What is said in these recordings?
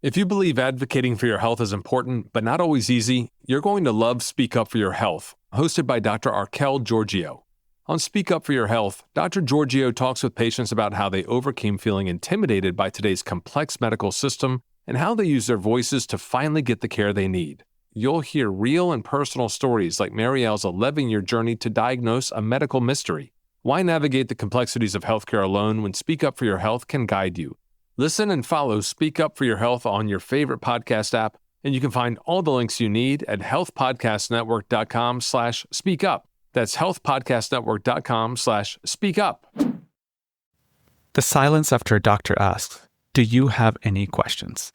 If you believe advocating for your health is important, but not always easy, you're going to love Speak Up for Your Health, hosted by Dr. Arkel Giorgio. On Speak Up for Your Health, Dr. Giorgio talks with patients about how they overcame feeling intimidated by today's complex medical system and how they use their voices to finally get the care they need. You'll hear real and personal stories like Marielle's 11-year journey to diagnose a medical mystery. Why navigate the complexities of healthcare alone when Speak Up for Your Health can guide you? Listen and follow Speak Up for Your Health on your favorite podcast app, and you can find all the links you need at healthpodcastnetwork.com/speakup. That's healthpodcastnetwork.com/speakup. The silence after a doctor asks, "Do you have any questions?"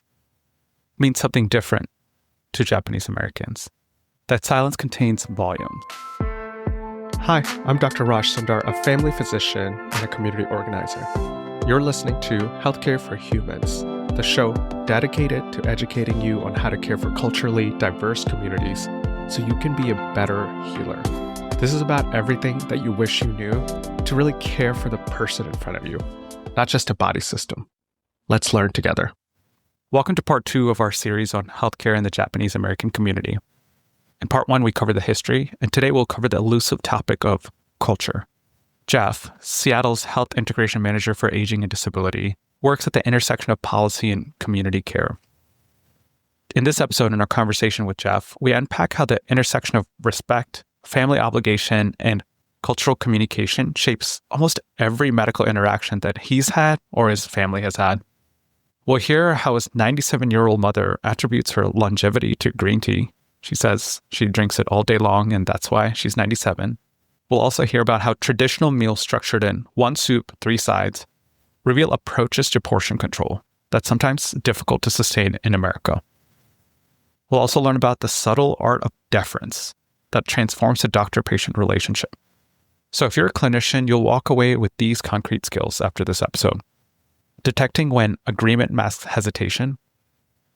means something different to Japanese Americans. That silence contains volume. Hi, I'm Dr. Raj Sundar, a family physician and a community organizer. You're listening to Healthcare for Humans, the show dedicated to educating you on how to care for culturally diverse communities so you can be a better healer. This is about everything that you wish you knew to really care for the person in front of you, not just a body system. Let's learn together. Welcome to part 2 of our series on healthcare in the Japanese American community. In part 1, we covered the history, and today we'll cover the elusive topic of culture. Jeff, Seattle's Health Integration Manager for Aging and Disability, works at the intersection of policy and community care. In this episode, in our conversation with Jeff, we unpack how the intersection of respect, family obligation, and cultural communication shapes almost every medical interaction that he's had or his family has had. We'll hear how his 97-year-old mother attributes her longevity to green tea. She says she drinks it all day long, and that's why she's 97. We'll also hear about how traditional meals structured in 1 soup, 3 sides reveal approaches to portion control that's sometimes difficult to sustain in America. We'll also learn about the subtle art of deference that transforms the doctor-patient relationship. So if you're a clinician, you'll walk away with these concrete skills after this episode. Detecting when agreement masks hesitation,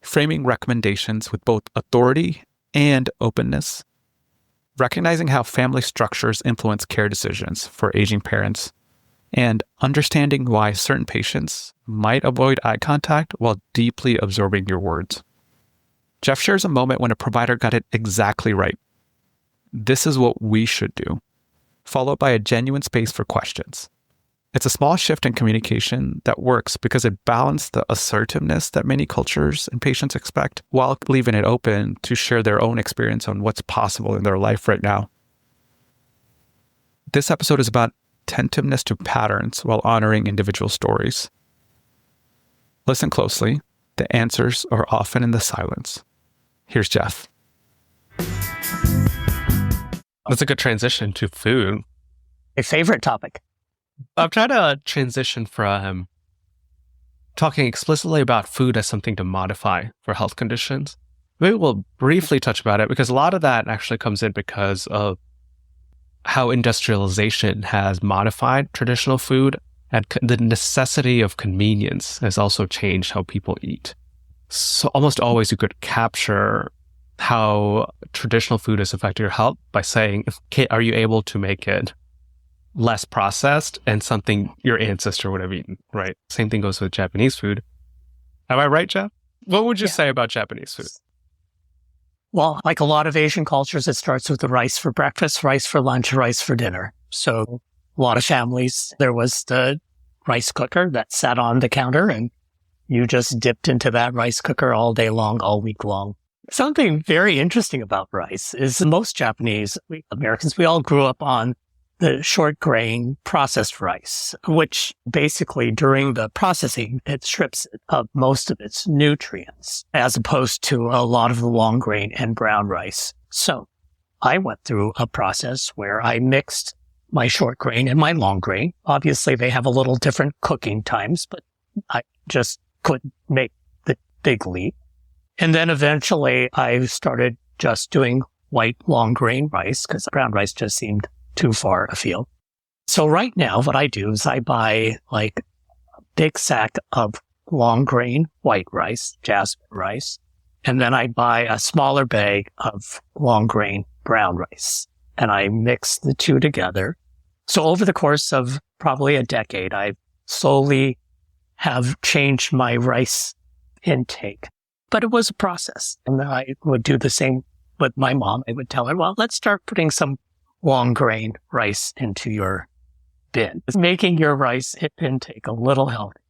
framing recommendations with both authority and openness, recognizing how family structures influence care decisions for aging parents, and understanding why certain patients might avoid eye contact while deeply absorbing your words. Jeff shares a moment when a provider got it exactly right. This is what we should do, followed by a genuine space for questions. It's a small shift in communication that works because it balanced the assertiveness that many cultures and patients expect while leaving it open to share their own experience on what's possible in their life right now. This episode is about attentiveness to patterns while honoring individual stories. Listen closely. The answers are often in the silence. Here's Jeff. That's a good transition to food. A favorite topic. I'm trying to transition from talking explicitly about food as something to modify for health conditions. Maybe we'll briefly touch about it because a lot of that actually comes in because of how industrialization has modified traditional food, and the necessity of convenience has also changed how people eat. So almost always you could capture how traditional food has affected your health by saying, okay, are you able to make it less processed and something your ancestor would have eaten, right? Same thing goes with Japanese food. Am I right, Jeff? What would you say about Japanese food? Well, like a lot of Asian cultures, it starts with the rice for breakfast, rice for lunch, rice for dinner. So a lot of families, there was the rice cooker that sat on the counter and you just dipped into that rice cooker all day long, all week long. Something very interesting about rice is most Japanese Americans, we all grew up on the short grain processed rice, which basically during the processing, it strips of most of its nutrients, as opposed to a lot of the long grain and brown rice. So I went through a process where I mixed my short grain and my long grain. Obviously, they have a little different cooking times, but I just couldn't make the big leap. And then eventually I started just doing white long grain rice because brown rice just seemed too far afield. So right now what I do is I buy like a big sack of long grain white rice, jasmine rice, and then I buy a smaller bag of long grain brown rice and I mix the two together. So over the course of probably a decade, I slowly have changed my rice intake But it was a process. And I would do the same with my mom. I would tell her, well, let's start putting some long grain rice into your bin. It's making your rice intake a little healthy.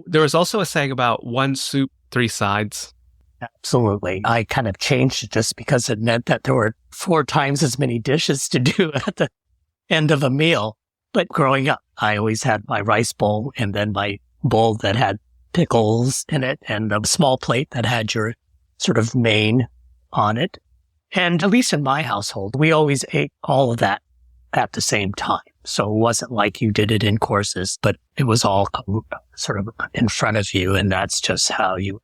There was also a saying about one soup, three sides. Absolutely. I kind of changed it just because it meant that there were 4 times as many dishes to do at the end of a meal. But growing up, I always had my rice bowl and then my bowl that had pickles in it and a small plate that had your sort of main on it. And at least in my household, we always ate all of that at the same time. So it wasn't like you did it in courses, but it was all sort of in front of you. And that's just how you...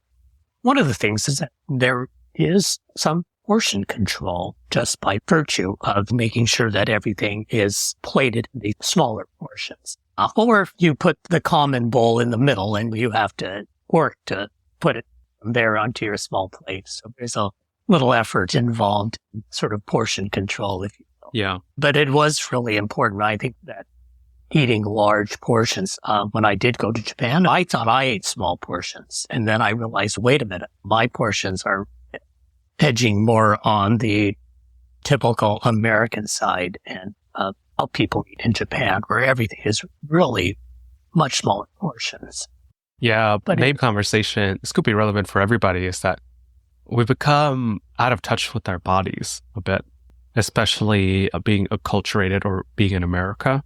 One of the things is that there is some portion control just by virtue of making sure that everything is plated in these smaller portions. Or you put the common bowl in the middle and you have to work to put it there onto your small plate. So there's a little effort involved in sort of portion control, if you will. Yeah. But it was really important. I think that eating large portions, when I did go to Japan, I thought I ate small portions. And then I realized, wait a minute, my portions are edging more on the typical American side and how people eat in Japan, where everything is really much smaller portions. Yeah, but maybe conversation, this could be relevant for everybody, is that we've become out of touch with our bodies a bit, especially being acculturated or being in America,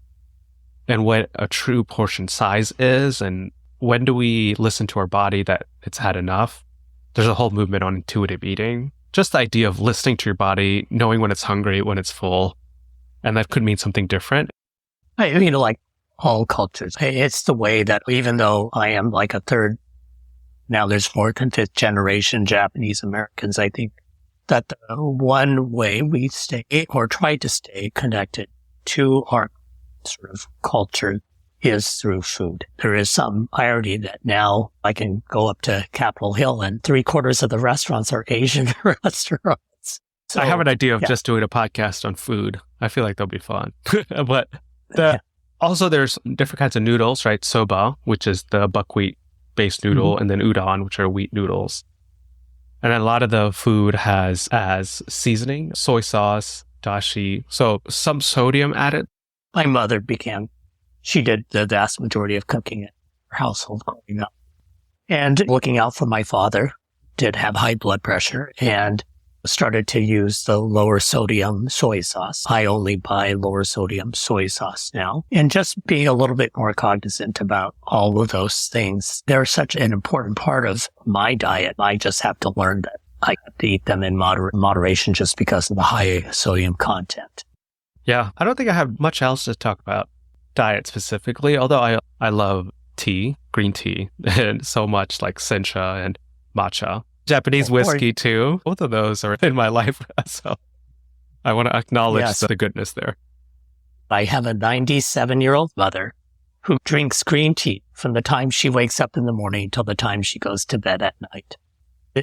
and what a true portion size is, and when do we listen to our body that it's had enough. There's a whole movement on intuitive eating, just the idea of listening to your body, knowing when it's hungry, when it's full, and that could mean something different. I mean, like all cultures, it's the way that even though I am like a third, now there's 4th and 5th generation Japanese Americans, I think that the one way we stay or try to stay connected to our sort of culture is through food. There is some irony that now I can go up to Capitol Hill and 3/4 of the restaurants are Asian restaurants. So, I have an idea of just doing a podcast on food. I feel like that'll be fun. But also there's different kinds of noodles, right? Soba, which is the buckwheat-based noodle, and then udon, which are wheat noodles. And a lot of the food has as seasoning, soy sauce, dashi, so some sodium added. My mother she did the vast majority of cooking in her household growing up. And looking out for my father, did have high blood pressure and started to use the lower sodium soy sauce. I only buy lower sodium soy sauce now. And just being a little bit more cognizant about all of those things. They're such an important part of my diet. I just have to learn that I have to eat them in moderation just because of the high sodium content. Yeah, I don't think I have much else to talk about diet specifically, although I love tea, green tea, and so much like sencha and matcha. Japanese whiskey too. Both of those are in my life. So I want to acknowledge the goodness there. I have a 97-year-old mother who drinks green tea from the time she wakes up in the morning till the time she goes to bed at night.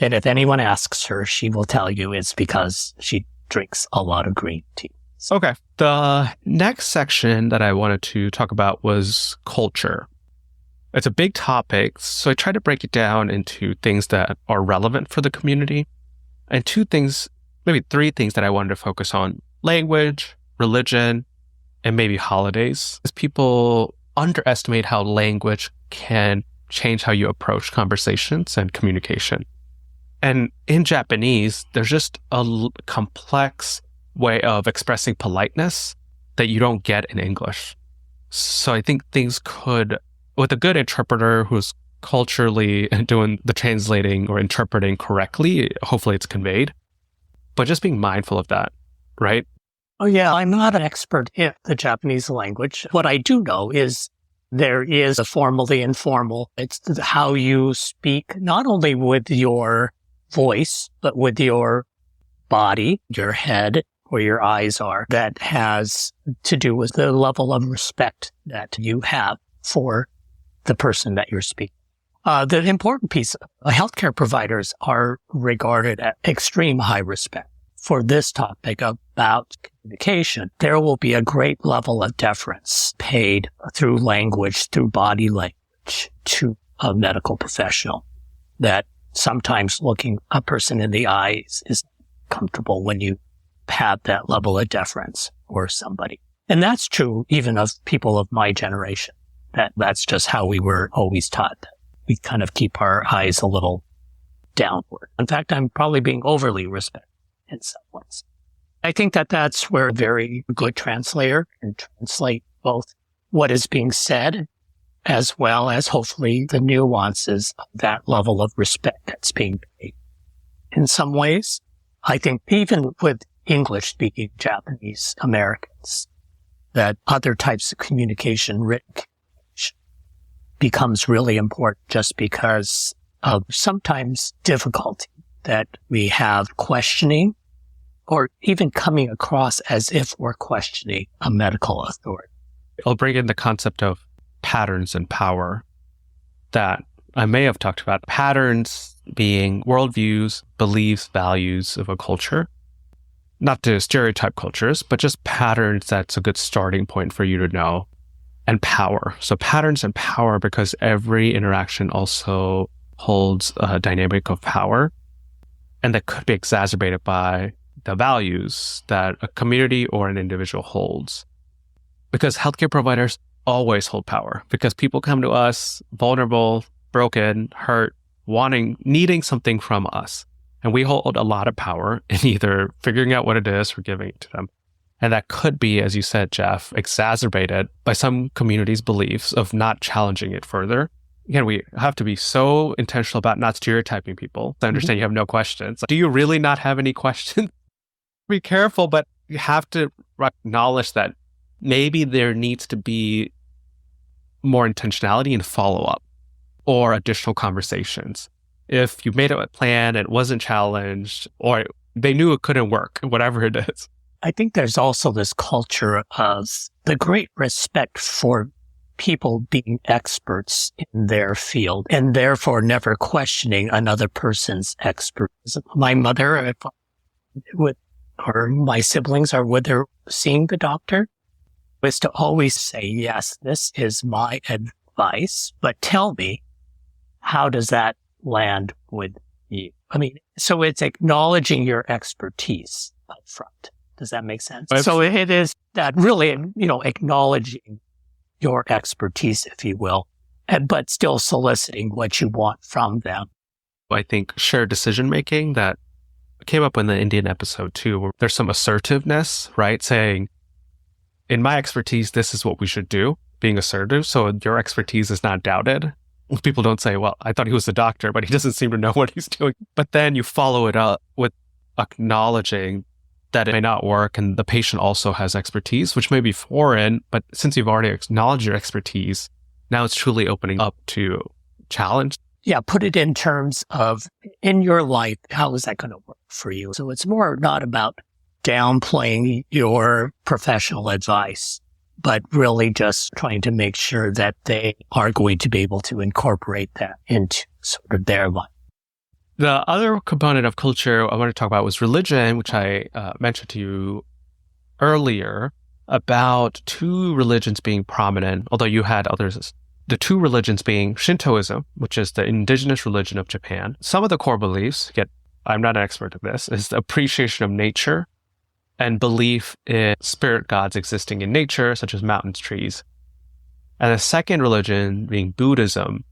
And if anyone asks her, she will tell you it's because she drinks a lot of green tea. Okay. The next section that I wanted to talk about was culture. It's a big topic, so I tried to break it down into things that are relevant for the community, and 2 things, maybe 3 things that I wanted to focus on: language, religion, and maybe holidays. Because people underestimate how language can change how you approach conversations and communication. And in Japanese, there's just a complex way of expressing politeness that you don't get in English. So I think things could, with a good interpreter who's culturally doing the translating or interpreting correctly, hopefully it's conveyed. But just being mindful of that, right? Oh, yeah. I'm not an expert in the Japanese language. What I do know is there is a formal, the informal. It's how you speak, not only with your voice, but with your body, your head, where your eyes are, that has to do with the level of respect that you have for the person that you're speaking. The important piece, healthcare providers are regarded at extreme high respect. For this topic about communication, there will be a great level of deference paid through language, through body language, to a medical professional that sometimes looking a person in the eyes is comfortable when you have that level of deference for somebody. And that's true even of people of my generation. That's just how we were always taught. We kind of keep our eyes a little downward. In fact, I'm probably being overly respectful in some ways. I think that that's where a very good translator can translate both what is being said as well as hopefully the nuances of that level of respect that's being paid. In some ways, I think even with English-speaking Japanese Americans, that other types of communication, written communication, becomes really important just because of sometimes difficulty that we have questioning or even coming across as if we're questioning a medical authority. I'll bring in the concept of patterns and power that I may have talked about. Patterns being worldviews, beliefs, values of a culture. Not to stereotype cultures, but just patterns that's a good starting point for you to know. And power. So patterns and power, because every interaction also holds a dynamic of power. And that could be exacerbated by the values that a community or an individual holds. Because healthcare providers always hold power, because people come to us vulnerable, broken, hurt, needing something from us. And we hold a lot of power in either figuring out what it is or giving it to them. And that could be, as you said, Jeff, exacerbated by some communities' beliefs of not challenging it further. Again, we have to be so intentional about not stereotyping people. I understand you have no questions. Do you really not have any questions? Be careful, but you have to acknowledge that maybe there needs to be more intentionality and follow-up or additional conversations. If you made a plan, it wasn't challenged, or they knew it couldn't work, whatever it is. I think there's also this culture of the great respect for people being experts in their field and therefore never questioning another person's expertise. My mother or my siblings are with her seeing the doctor was to always say, yes, this is my advice, but tell me, how does that land with you? I mean, so it's acknowledging your expertise up front. Does that make sense? So it is that really, acknowledging your expertise, if you will, but still soliciting what you want from them. I think shared decision-making that came up in the Indian episode too, where there's some assertiveness, right? Saying, in my expertise, this is what we should do, being assertive. So your expertise is not doubted. People don't say, well, I thought he was a doctor, but he doesn't seem to know what he's doing. But then you follow it up with acknowledging that it may not work and the patient also has expertise, which may be foreign, but since you've already acknowledged your expertise, now it's truly opening up to challenge. Yeah, put it in terms of, in your life, how is that going to work for you? So it's more not about downplaying your professional advice, but really just trying to make sure that they are going to be able to incorporate that into sort of their life. The other component of culture I want to talk about was religion, which I mentioned to you earlier about two religions being prominent, although you had others. The two religions being Shintoism, which is the indigenous religion of Japan. Some of the core beliefs, again, I'm not an expert at this, is the appreciation of nature and belief in spirit gods existing in nature, such as mountains, trees. And the second religion being Buddhism,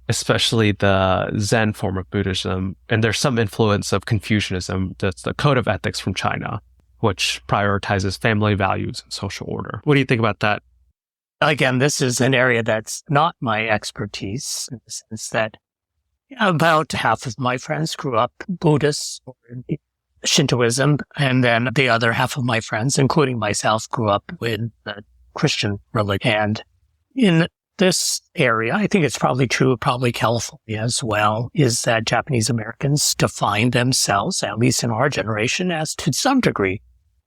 especially the Zen form of Buddhism. And there's some influence of Confucianism, that's the code of ethics from China, which prioritizes family values and social order. What do you think about that? Again, this is an area that's not my expertise, in the sense that about half of my friends grew up Buddhist or Shintoism, and then the other half of my friends, including myself, grew up with the Christian religion. And in this area, I think it's probably true, probably California as well, is that Japanese Americans define themselves, at least in our generation, as to some degree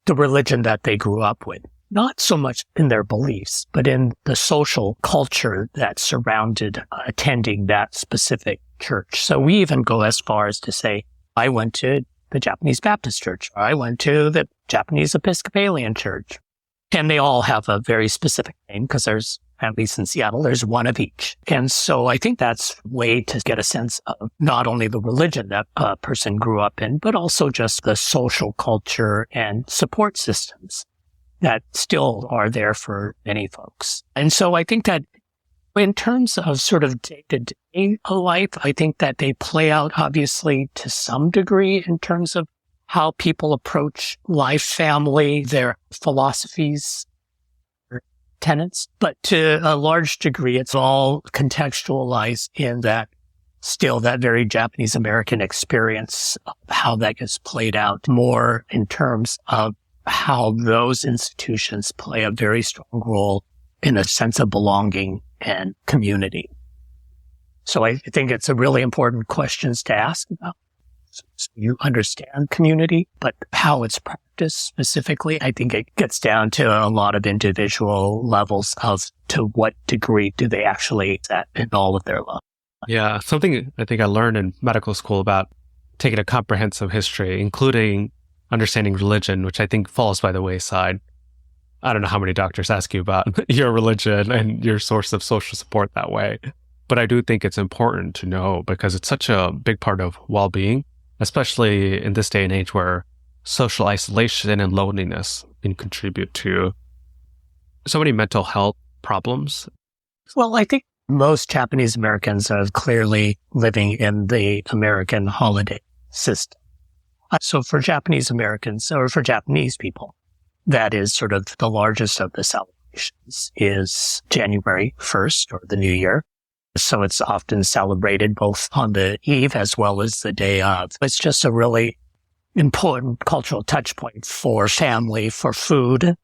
the religion that they grew up with. Not so much in their beliefs, but in the social culture that surrounded attending that specific church. So we even go as far as to say, I went to the Japanese Baptist Church, or I went to the Japanese Episcopalian Church. And they all have a very specific name because there's At least in Seattle, there's one of each. And so I think that's a way to get a sense of not only the religion that a person grew up in, but also just the social culture and support systems that still are there for many folks. And so I think that in terms of sort of day-to-day life, I think that they play out obviously to some degree in terms of how people approach life, family, their philosophies, tenets, but to a large degree, it's all contextualized in that still that very Japanese American experience of how that gets played out more in terms of how those institutions play a very strong role in a sense of belonging and community. So I think it's a really important questions to ask about. So you understand community, but how it's practiced specifically, I think it gets down to a lot of individual levels of to what degree do they actually set in all of their lives. Yeah, something I think I learned in medical school about taking a comprehensive history, including understanding religion, which I think falls by the wayside. I don't know how many doctors ask you about your religion and your source of social support that way. But I do think it's important to know because it's such a big part of well-being, especially in this day and age where social isolation and loneliness can contribute to so many mental health problems. Well, I think most Japanese Americans are clearly living in the American holiday system. So for Japanese Americans or for Japanese people, that is sort of the largest of the celebrations is January 1st or the New Year. So it's often celebrated both on the eve as well as the day of. It's just a really important cultural touch point for family, for food.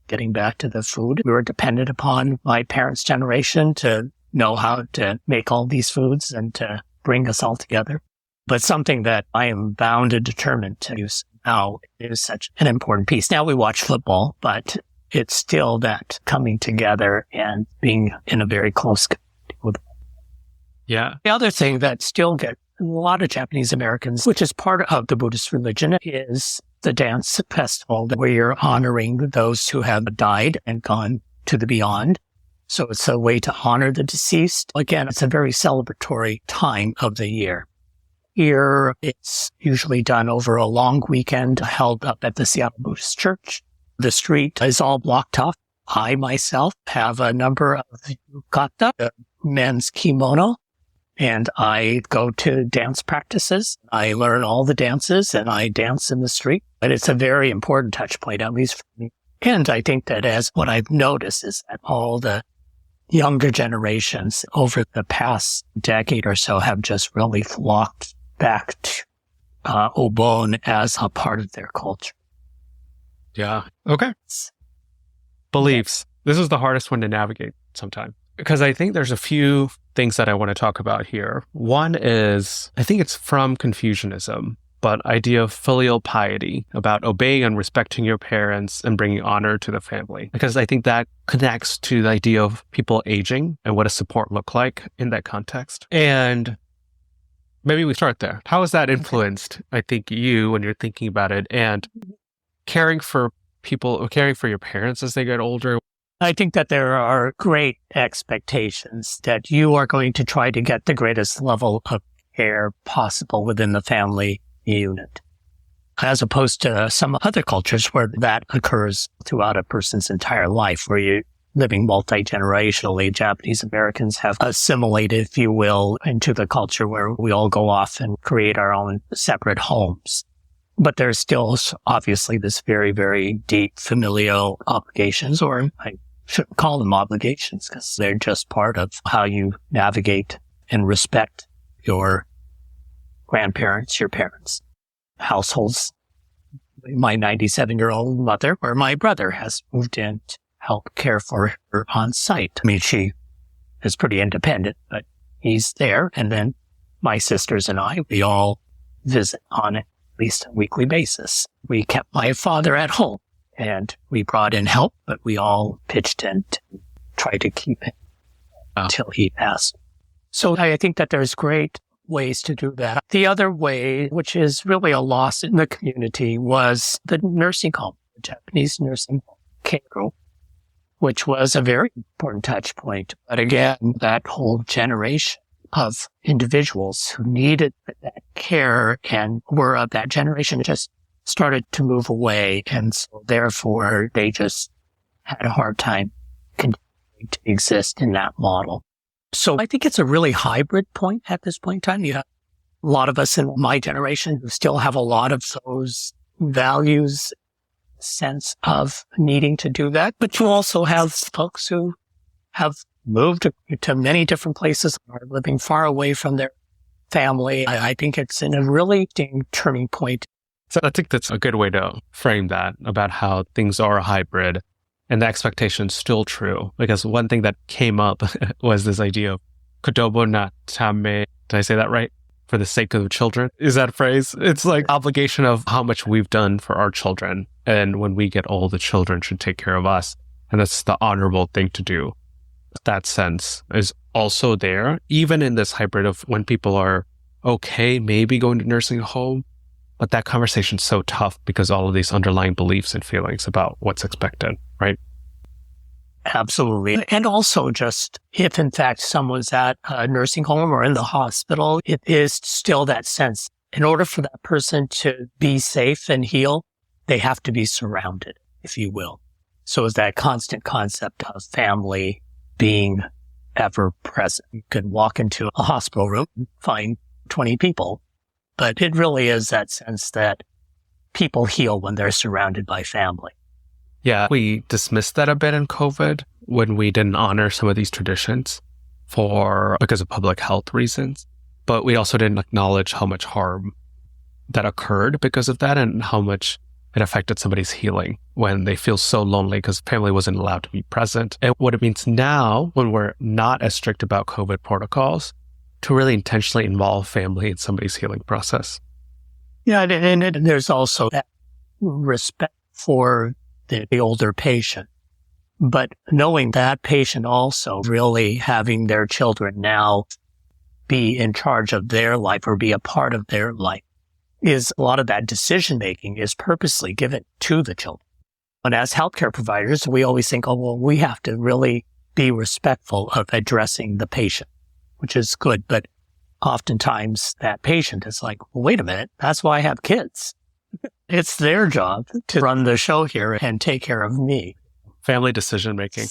Getting back to the food, we were dependent upon my parents' generation to know how to make all these foods and to bring us all together. But something that I am bound and determined to use now is such an important piece. Now we watch football, but it's still that coming together and being in a very close community with. Yeah. The other thing that still gets a lot of Japanese Americans, which is part of the Buddhist religion, is the dance festival where you're honoring those who have died and gone to the beyond. So it's a way to honor the deceased. Again, it's a very celebratory time of the year. Here, it's usually done over a long weekend held up at the Seattle Buddhist Church. The street is all blocked off. I myself have a number of yukata, men's kimono, and I go to dance practices. I learn all the dances and I dance in the street. But it's a very important touch point, at least for me. And I think that as what I've noticed is that all the younger generations over the past decade or so have just really flocked back to Obon as a part of their culture. Yeah. Okay. Beliefs. This is the hardest one to navigate sometimes because I think there's a few things that I want to talk about here. One is, I think it's from Confucianism, but idea of filial piety, about obeying and respecting your parents and bringing honor to the family. Because I think that connects to the idea of people aging and what does support look like in that context. And maybe we start there. How has that influenced, I think, you when you're thinking about it and caring for people or caring for your parents as they get older? I think that there are great expectations that you are going to try to get the greatest level of care possible within the family unit, as opposed to some other cultures where that occurs throughout a person's entire life, where you're living multi-generationally. Japanese Americans have assimilated, if you will, into the culture where we all go off and create our own separate homes. But there's still obviously this very, very deep familial obligations, or I shouldn't call them obligations because they're just part of how you navigate and respect your grandparents, your parents, households. My 97-year-old mother, where my brother has moved in to help care for her on site. I mean, she is pretty independent, but he's there. And then my sisters and I, we all visit on at least a weekly basis. We kept my father at home and we brought in help, but we all pitched in to try to keep him until he passed. So I think that there's great ways to do that. The other way, which is really a loss in the community, was the nursing home, the Japanese nursing home, Keigo, which was a very important touch point. But again, that whole generation of individuals who needed that care and were of that generation just started to move away. And so therefore they just had a hard time continuing to exist in that model. So I think it's a really hybrid point at this point in time. You have a lot of us in my generation who still have a lot of those values, sense of needing to do that. But you also have folks who have moved to many different places, are living far away from their family. I think it's in a really interesting turning point. So I think that's a good way to frame that, about how things are a hybrid and the expectation's still true. Because one thing that came up was this idea of kodomo na tame. Did I say that right? For the sake of the children. Is that a phrase? It's like obligation of how much we've done for our children. And when we get old, the children should take care of us. And that's the honorable thing to do. That sense is also there, even in this hybrid of when people are okay, maybe going to nursing home. But that conversation's so tough because all of these underlying beliefs and feelings about what's expected, right? Absolutely. And also just if in fact someone's at a nursing home or in the hospital, it is still that sense. In order for that person to be safe and heal, they have to be surrounded, if you will. So it's that constant concept of family being ever present. You can walk into a hospital room and find 20 people, but it really is that sense that people heal when they're surrounded by family. Yeah, we dismissed that a bit in COVID when we didn't honor some of these traditions because of public health reasons. But we also didn't acknowledge how much harm that occurred because of that and how much it affected somebody's healing when they feel so lonely because family wasn't allowed to be present. And what it means now when we're not as strict about COVID protocols to really intentionally involve family in somebody's healing process. Yeah, and there's also that respect for the older patient, but knowing that patient also really having their children now be in charge of their life or be a part of their life is a lot of that decision making is purposely given to the children. And as healthcare providers, we always think, oh, well, we have to really be respectful of addressing the patient, which is good. But oftentimes that patient is like, well, wait a minute, that's why I have kids. It's their job to run the show here and take care of me. Family decision making.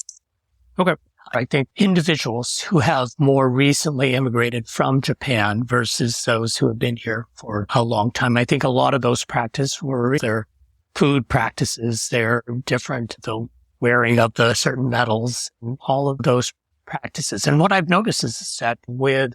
Okay. I think individuals who have more recently immigrated from Japan versus those who have been here for a long time, I think a lot of those practices were their food practices. They're different, the wearing of the certain metals, and all of those practices. And what I've noticed is that with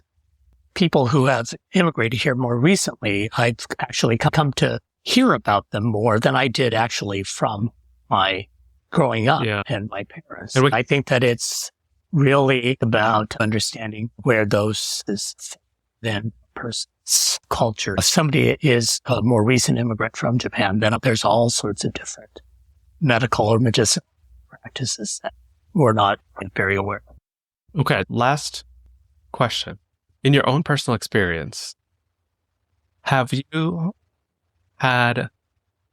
people who have immigrated here more recently, I've actually come to hear about them more than I did actually from my growing up and my parents. I think that it's really about understanding where those is then person's culture. If somebody is a more recent immigrant from Japan, then there's all sorts of different medical or medicinal practices that we're not very aware of. Okay, last question. In your own personal experience, have you had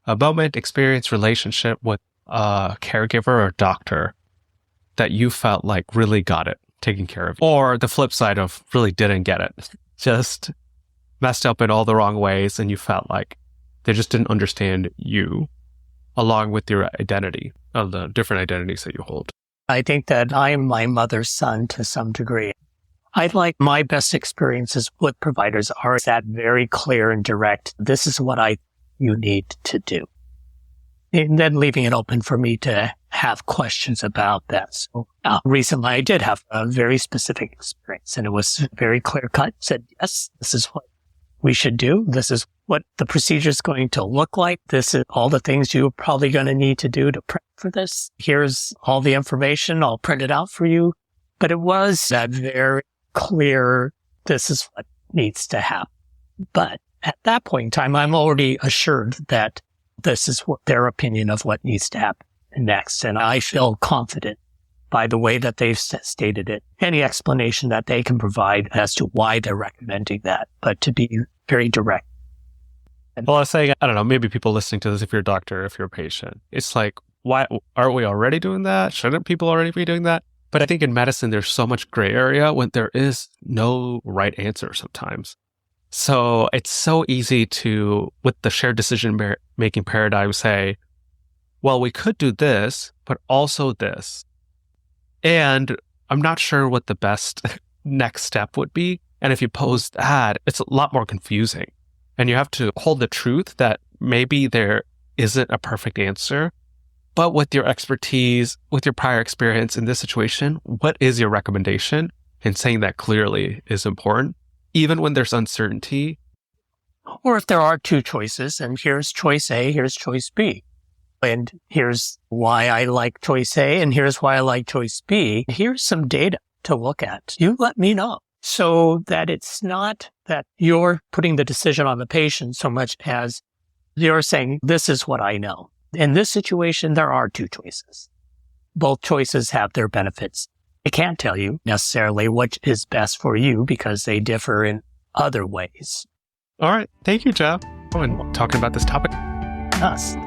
a moment, experience, relationship with a caregiver or a doctor that you felt like really got it taken care of? Or the flip side of really didn't get it, just messed up in all the wrong ways and you felt like they just didn't understand you along with your identity, of the different identities that you hold? I think that I am my mother's son to some degree. I like my best experiences with providers are that very clear and direct. This is what you need to do. And then leaving it open for me to have questions about that. So recently I did have a very specific experience and it was very clear cut. Said, yes, this is what we should do. This is what the procedure is going to look like. This is all the things you're probably going to need to do to prep for this. Here's all the information. I'll print it out for you. But it was that very clear, this is what needs to happen. But at that point in time, I'm already assured that this is what their opinion of what needs to happen next. And I feel confident by the way that they've stated it, any explanation that they can provide as to why they're recommending that, but to be very direct. Well, I was saying, I don't know, maybe people listening to this, if you're a doctor, if you're a patient, it's like, why aren't we already doing that? Shouldn't people already be doing that? But I think in medicine, there's so much gray area when there is no right answer sometimes. So it's so easy to, with the shared decision-making paradigm, say, well, we could do this, but also this. And I'm not sure what the best next step would be. And if you pose that, it's a lot more confusing. And you have to hold the truth that maybe there isn't a perfect answer. But with your expertise, with your prior experience in this situation, what is your recommendation? And saying that clearly is important, even when there's uncertainty. Or if there are two choices, and here's choice A, here's choice B. And here's why I like choice A, and here's why I like choice B. Here's some data to look at. You let me know. So that it's not that you're putting the decision on the patient so much as you're saying, this is what I know. In this situation, there are two choices. Both choices have their benefits. I can't tell you necessarily what is best for you because they differ in other ways. All right. Thank you, Jeff, for talking about this topic. Us.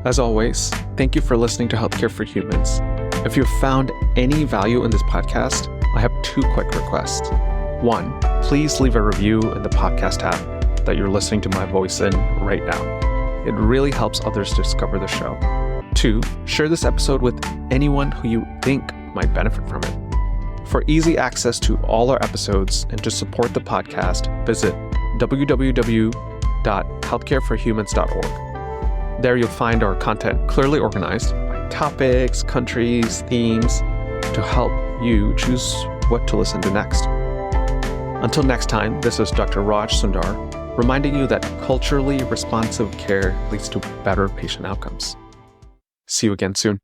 As always, thank you for listening to Healthcare for Humans. If you've found any value in this podcast, I have two quick requests. One, please leave a review in the podcast app that you're listening to my voice in right now. It really helps others discover the show. Two, share this episode with anyone who you think might benefit from it. For easy access to all our episodes and to support the podcast, visit www.healthcareforhumans.org. There you'll find our content clearly organized by topics, countries, themes, to help you choose what to listen to next. Until next time, this is Dr. Raj Sundar, reminding you that culturally responsive care leads to better patient outcomes. See you again soon.